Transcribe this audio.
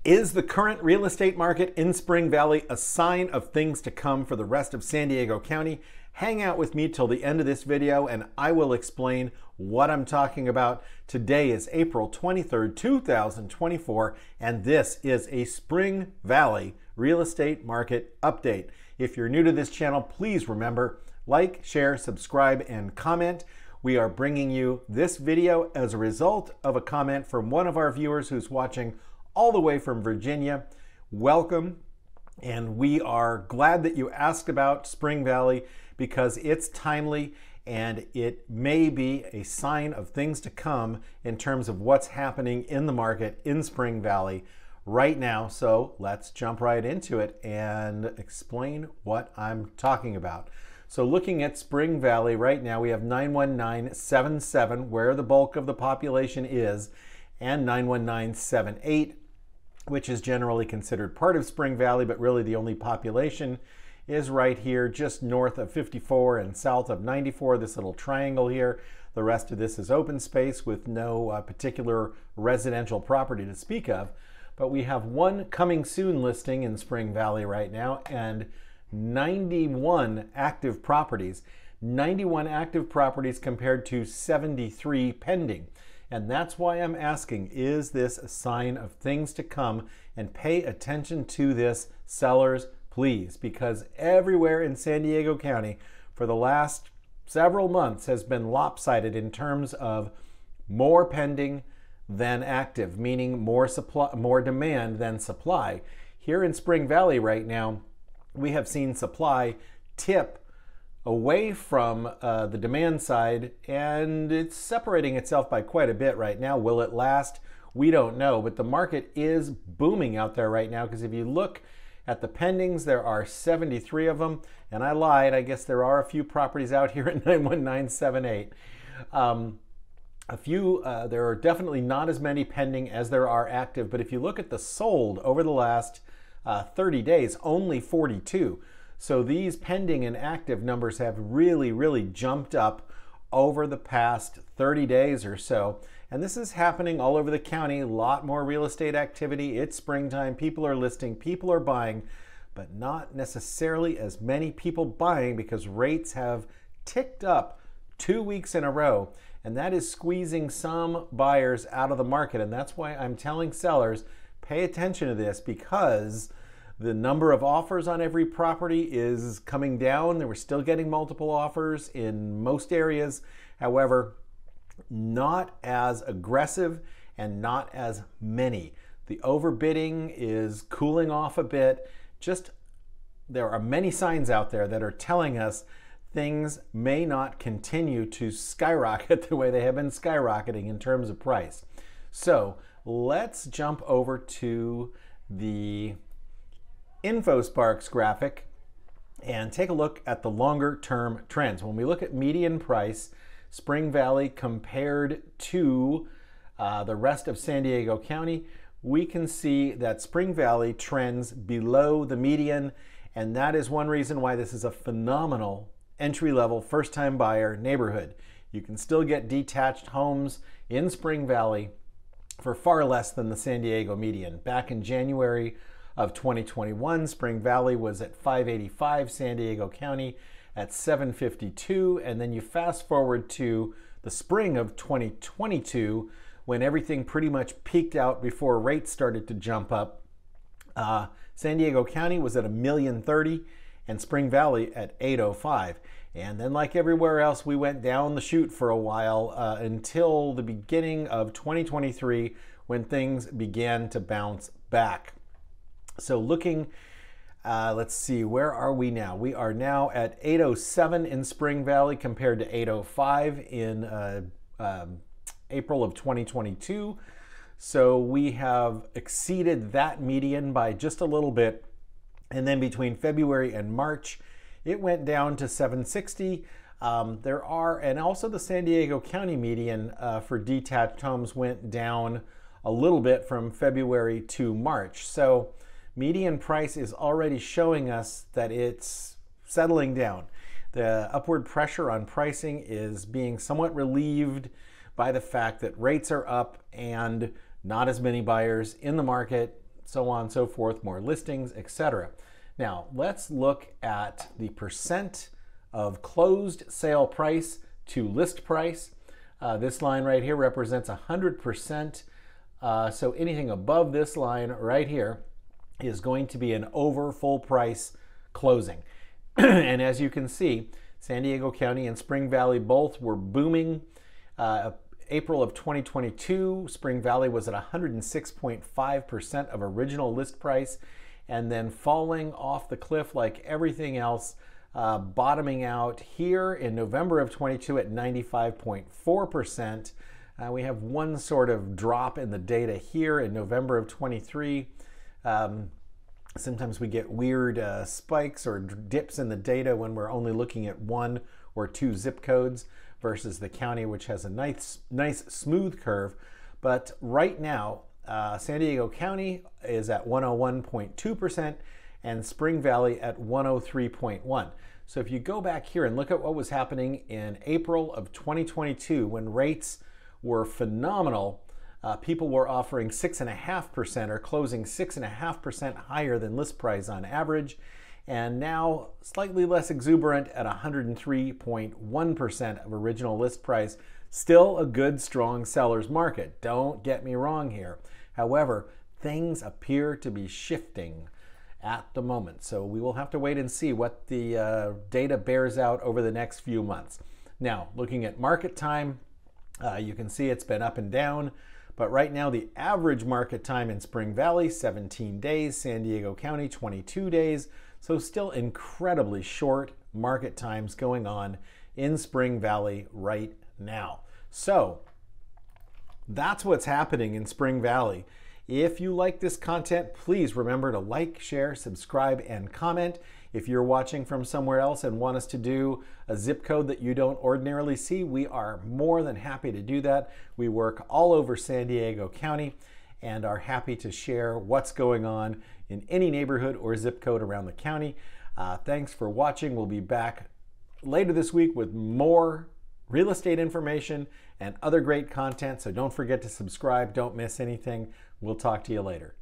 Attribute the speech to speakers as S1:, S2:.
S1: Is the current real estate market in Spring Valley a sign of things to come for the rest of San Diego County? Hang out with me till the end of this video and I will explain what I'm talking about. Today is April 23rd, 2024, and this is a Spring Valley real estate market update. If you're new to this channel, please remember, like, share, subscribe, and comment. We are bringing you this video as a result of a comment from one of our viewers who's watching all the way from Virginia. Welcome, and we are glad that you asked about Spring Valley because it's timely and it may be a sign of things to come in terms of what's happening in the market in Spring Valley right now. So let's jump right into it and explain what I'm talking about. So looking at Spring Valley right now, we have 91977 where the bulk of the population is, and 91978, which is generally considered part of Spring Valley, but really the only population is right here just north of 54 and south of 94, this little triangle here. The rest of this is open space with no particular residential property to speak of. But we have one coming soon listing in Spring Valley right now and 91 active properties. 91 active properties compared to 73 pending. And that's why I'm asking, is this a sign of things to come? And pay attention to this, sellers, please, because everywhere in San Diego County for the last several months has been lopsided in terms of more pending than active, meaning more demand than supply. Here in Spring Valley right now, we have seen supply tip away from the demand side, and it's separating itself by quite a bit right now. Will it last? We don't know, but the market is booming out there right now, because if you look at the pendings, there are 73 of them, and I lied. I guess there are a few properties out here at 91978. There are definitely not as many pending as there are active, but if you look at the sold over the last 30 days, only 42. So these pending and active numbers have really jumped up over the past 30 days or so. And this is happening all over the county. A lot more real estate activity. It's springtime. People are listing, people are buying, but not necessarily as many people buying because rates have ticked up 2 weeks in a row. And that is squeezing some buyers out of the market. And that's why I'm telling sellers, pay attention to this, because the number of offers on every property is coming down. We're still getting multiple offers in most areas. However, not as aggressive and not as many. The overbidding is cooling off a bit. There are many signs out there that are telling us things may not continue to skyrocket the way they have been skyrocketing in terms of price. So let's jump over to the InfoSparks graphic and take a look at the longer term trends. When we look at median price, Spring Valley compared to the rest of San Diego County, we can see that Spring Valley trends below the median, and that is one reason why this is a phenomenal entry-level first-time buyer neighborhood. You can still get detached homes in Spring Valley for far less than the San Diego median. Back in January of 2021, Spring Valley was at 585, San Diego County at 752, and then you fast forward to the spring of 2022 when everything pretty much peaked out before rates started to jump up. San Diego County was at $1,030,000 and Spring Valley at $805. And then, like everywhere else, we went down the chute for a while until the beginning of 2023 when things began to bounce back. So looking, let's see, where are we now? We are now at 807 in Spring Valley compared to 805 in April of 2022. So we have exceeded that median by just a little bit. And then between February and March, it went down to 760. And also the San Diego County median for detached homes went down a little bit from February to March. So median price is already showing us that it's settling down. The upward pressure on pricing is being somewhat relieved by the fact that rates are up and not as many buyers in the market. so on and so forth, more listings, etc. Now, let's look at the percent of closed sale price to list price. This line right here represents 100%. So anything above this line right here is going to be an over full price closing. And as you can see, San Diego County and Spring Valley both were booming. April of 2022, Spring Valley was at 106.5% of original list price, and then falling off the cliff like everything else, bottoming out here in November of 22 at 95.4%. We have one sort of drop in the data here in November of 23. Sometimes we get weird spikes or dips in the data when we're only looking at 1 or 2 zip codes versus the county, which has a nice smooth curve. But right now, San Diego County is at 101.2% and Spring Valley at 103.1%. So if you go back here and look at what was happening in April of 2022 when rates were phenomenal, people were offering 6.5% or closing 6.5% higher than list price on average, and now slightly less exuberant at 103.1% of original list price. Still a good, strong seller's market. Don't get me wrong here. However, things appear to be shifting at the moment. So we will have to wait and see what the data bears out over the next few months. Now, looking at market time, you can see it's been up and down. But right now, the average market time in Spring Valley, 17 days, San Diego County, 22 days. So still incredibly short market times going on in Spring Valley right now. So that's what's happening in Spring Valley. If you like this content, please remember to like, share, subscribe, and comment. If you're watching from somewhere else and want us to do a zip code that you don't ordinarily see, we are more than happy to do that. We work all over San Diego County and are happy to share what's going on in any neighborhood or zip code around the county. Thanks for watching. We'll be back later this week with more real estate information and other great content. So don't forget to subscribe. Don't miss anything. We'll talk to you later.